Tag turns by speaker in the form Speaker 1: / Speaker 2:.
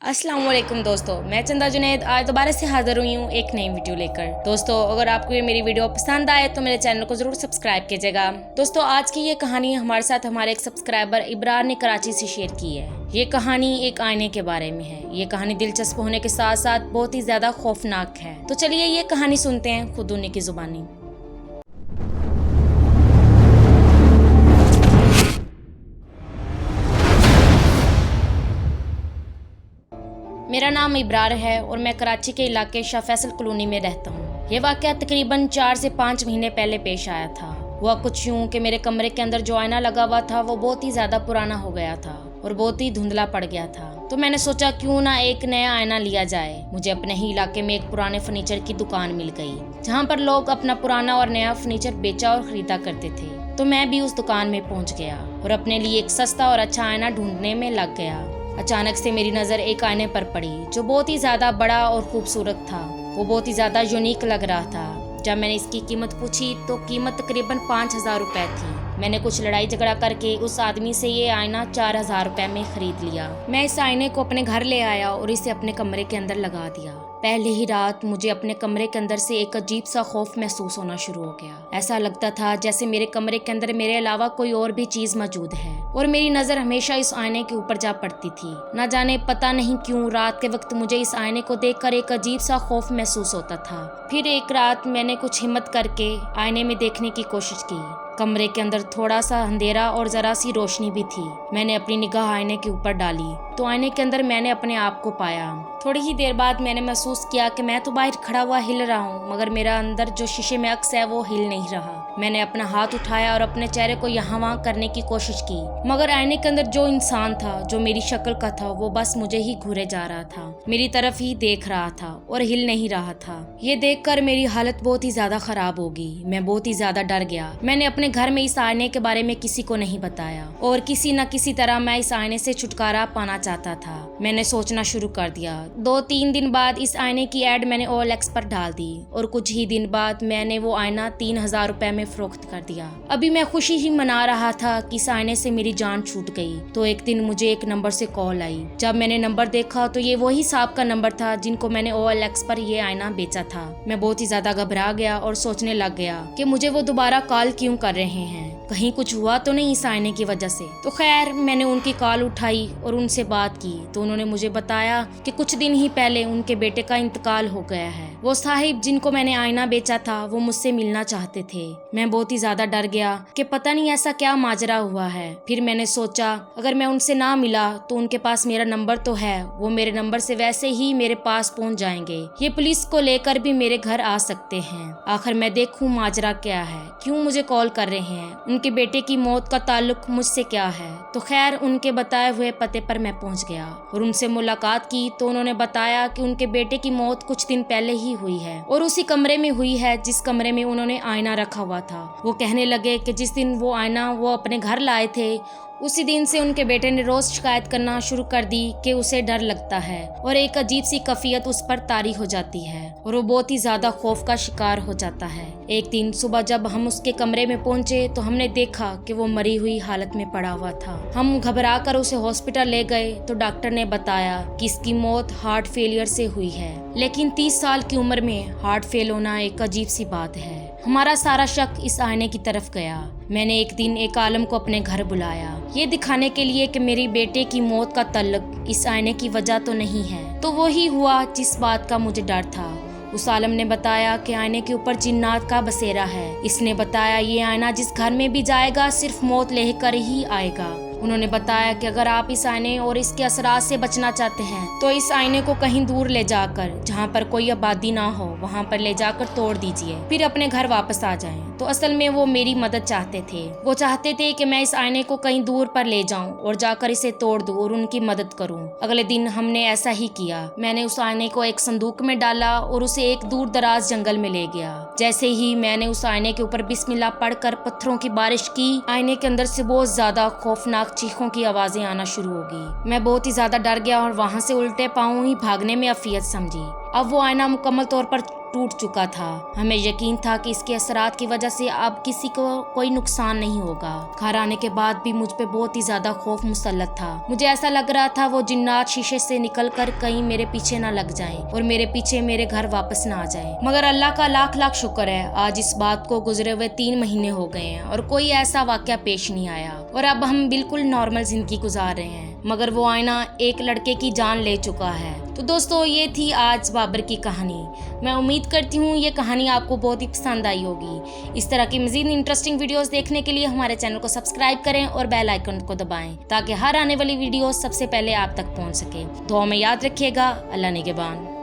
Speaker 1: अस्सलाम वालेकुम दोस्तों, मैं चंदा जुनैद आज दोबारा से हाजिर हुई हूँ एक नई वीडियो लेकर। दोस्तों, अगर आपको ये मेरी वीडियो पसंद आए तो मेरे चैनल को जरूर सब्सक्राइब कीजिएगा। दोस्तों, आज की ये कहानी हमारे साथ हमारे एक सब्सक्राइबर इब्रार ने कराची से शेयर की है। ये कहानी एक आईने के बारे में है। ये कहानी दिलचस्प होने के साथ साथ बहुत ही ज्यादा खौफनाक है। तो चलिए ये कहानी सुनते हैं खुद उन्हीं की जुबानी। मेरा नाम इब्रार है और मैं कराची के इलाके शाह फैसल कॉलोनी में रहता हूँ। ये वाक़या तकरीबन 4 से 5 महीने पहले पेश आया था। हुआ कुछ यूँ कि मेरे कमरे के अंदर जो आईना लगा हुआ था वो बहुत ही ज़्यादा पुराना हो गया था और बहुत ही धुंधला पड़ गया था। तो मैंने सोचा क्यों ना एक नया आईना लिया जाए। मुझे अपने ही इलाके में एक पुराने फर्नीचर की दुकान मिल गई जहाँ पर लोग अपना पुराना और नया फर्नीचर बेचा और खरीदा करते थे। तो मैं भी उस दुकान में पहुँच गया और अपने लिए एक सस्ता और अच्छा आईना ढूंढने में लग गया। अचानक से मेरी नज़र एक आईने पर पड़ी जो बहुत ही ज़्यादा बड़ा और खूबसूरत था। वो बहुत ही ज़्यादा यूनिक लग रहा था। जब मैंने इसकी कीमत पूछी तो कीमत तकरीबन 5,000 रुपये थी। मैंने कुछ लड़ाई झगड़ा करके उस आदमी से ये आईना 4,000 रुपये में खरीद लिया। मैं इस आईने को अपने घर ले आया और इसे अपने कमरे के अंदर लगा दिया। पहले ही रात मुझे अपने कमरे के अंदर से एक अजीब सा खौफ महसूस होना शुरू हो गया। ऐसा लगता था जैसे मेरे कमरे के अंदर मेरे अलावा कोई और भी चीज मौजूद है और मेरी नजर हमेशा इस आईने के ऊपर जा पड़ती थी। न जाने पता नहीं क्यों रात के वक्त मुझे इस आईने को देखकर एक अजीब सा खौफ महसूस होता था। फिर एक रात मैंने कुछ हिम्मत करके आईने में देखने की कोशिश की। कमरे के अंदर थोड़ा सा अंधेरा और जरा सी रोशनी भी थी। मैंने अपनी निगाह आईने के ऊपर डाली तो आईने के अंदर मैंने अपने आप को पाया। थोड़ी ही देर बाद मैंने महसूस किया कि मैं तो बाहर खड़ा हुआ हिल रहा हूँ मगर मेरा अंदर जो शीशे में अक्स है वो हिल नहीं रहा। मैंने अपना हाथ उठाया और अपने चेहरे को यहाँ वहाँ करने की कोशिश की मगर आईने के अंदर जो इंसान था जो मेरी शक्ल का था वो बस मुझे ही घूरे जा रहा था, मेरी तरफ ही देख रहा था और हिल नहीं रहा था। ये देखकर मेरी हालत बहुत ही ज्यादा खराब हो गई। मैं बहुत ही ज्यादा डर गया। मैंने अपने घर में इस आईने के बारे में किसी को नहीं बताया और किसी न किसी तरह मैं इस आईने से छुटकारा पाना चाहता था। मैंने सोचना शुरू कर दिया। 2-3 दिन बाद इस आईने की एड मैंने OLX पर डाल दी और कुछ ही दिन बाद मैंने वो आईना 3,000 रुपए में फरोख्त कर दिया। अभी मैं खुशी ही मना रहा था कि इस आईने से मेरी जान छूट गई तो एक दिन मुझे एक नंबर से कॉल आई। जब मैंने नंबर देखा तो ये वही साहब का नंबर था जिनको मैंने OLX पर ये आईना बेचा था। मैं बहुत ही ज्यादा घबरा गया और सोचने लग गया कि मुझे वो दोबारा कॉल क्यों कर रहे हैं, कहीं कुछ हुआ तो नहीं इस आईने की वजह से। तो खैर मैंने उनकी कॉल उठाई और उनसे बात की तो उन्होंने मुझे बताया कि कुछ दिन ही पहले उनके बेटे का इंतकाल हो गया है। वो साहिब जिनको मैंने आईना बेचा था वो मुझसे मिलना चाहते थे। मैं बहुत ही ज्यादा डर गया कि पता नहीं ऐसा क्या माजरा हुआ है। फिर मैंने सोचा अगर मैं उनसे ना मिला तो उनके पास मेरा नंबर तो है, वो मेरे नंबर से वैसे ही मेरे पास पहुंच जाएंगे। ये पुलिस को लेकर भी मेरे घर आ सकते हैं। आखिर मैं देखूं माजरा क्या है, क्यों मुझे कॉल कर रहे हैं, उनके बेटे की मौत का ताल्लुक मुझसे क्या है। तो खैर उनके बताए हुए पते पर मैं पहुंच गया और उनसे मुलाकात की तो उन्होंने बताया कि उनके बेटे की मौत कुछ दिन पहले ही हुई है और उसी कमरे में हुई है जिस कमरे में उन्होंने आईना रखा हुआ था। वो कहने लगे कि जिस दिन वो आईना वो अपने घर लाए थे उसी दिन से उनके बेटे ने रोज शिकायत करना शुरू कर दी कि उसे डर लगता है और एक अजीब सी कैफियत उस पर तारी हो जाती है और वो बहुत ही ज्यादा खौफ का शिकार हो जाता है। एक दिन सुबह जब हम उसके कमरे में पहुंचे तो हमने देखा कि वो मरी हुई हालत में पड़ा हुआ था। हम घबरा कर उसे हॉस्पिटल ले गए तो डॉक्टर ने बताया कि इसकी मौत हार्ट फेलियर से हुई है। लेकिन 30 साल की उम्र में हार्ट फेल होना एक अजीब सी बात है। हमारा सारा शक इस आईने की तरफ गया। मैंने एक दिन एक आलम को अपने घर बुलाया ये दिखाने के लिए कि मेरी बेटे की मौत का तल्लुक इस आईने की वजह तो नहीं है। तो वही हुआ जिस बात का मुझे डर था। उस आलम ने बताया कि आईने के ऊपर जिन्नात का बसेरा है। इसने बताया ये आईना जिस घर में भी जाएगा सिर्फ मौत लेकर ही आएगा। उन्होंने बताया कि अगर आप इस आईने और इसके असरात से बचना चाहते हैं तो इस आईने को कहीं दूर ले जाकर जहाँ पर कोई आबादी ना हो वहाँ पर ले जाकर तोड़ दीजिए, फिर अपने घर वापस आ जाएं। तो असल में वो मेरी मदद चाहते थे। वो चाहते थे कि मैं इस आईने को कहीं दूर पर ले जाऊं और जाकर इसे तोड़ दूं और उनकी मदद करूं। अगले दिन हमने ऐसा ही किया। मैंने उस आईने को एक संदूक में डाला और उसे एक दूर दराज जंगल में ले गया। जैसे ही मैंने उस आईने के ऊपर बिस्मिल्लाह पढ़कर पत्थरों की बारिश की, आईने के अंदर से बहुत ज्यादा खौफनाक चीखों की आवाजें आना शुरू हो गई। मैं बहुत ही ज्यादा डर गया और वहाँ से उल्टे पांव ही भागने में अफियत समझी। अब वो आईना मुकम्मल तौर पर टूट चुका था। हमें यकीन था कि इसके असरात की वजह से अब किसी को कोई नुकसान नहीं होगा। घर आने के बाद भी मुझ पे बहुत ही ज्यादा खौफ मुसल्लत था। मुझे ऐसा लग रहा था वो जिन्नात शीशे से निकलकर कहीं मेरे पीछे ना लग जाएं और मेरे पीछे मेरे घर वापस ना आ जाएं। मगर अल्लाह का लाख लाख शुक्र है, आज इस बात को गुजरे हुए 3 महीने हो गए हैं और कोई ऐसा वाकया पेश नहीं आया और अब हम बिल्कुल नॉर्मल जिंदगी गुजार रहे हैं। मगर वो आईना एक लड़के की जान ले चुका है। तो दोस्तों, ये थी आज बाबर की कहानी। मैं उम्मीद करती हूँ ये कहानी आपको बहुत ही पसंद आई होगी। इस तरह की मज़ीद इंटरेस्टिंग वीडियोस देखने के लिए हमारे चैनल को सब्सक्राइब करें और बेल आइकन को दबाएं ताकि हर आने वाली वीडियो सबसे पहले आप तक पहुँच सके। दुआ में याद रखिएगा। अल्लाह निगहबान।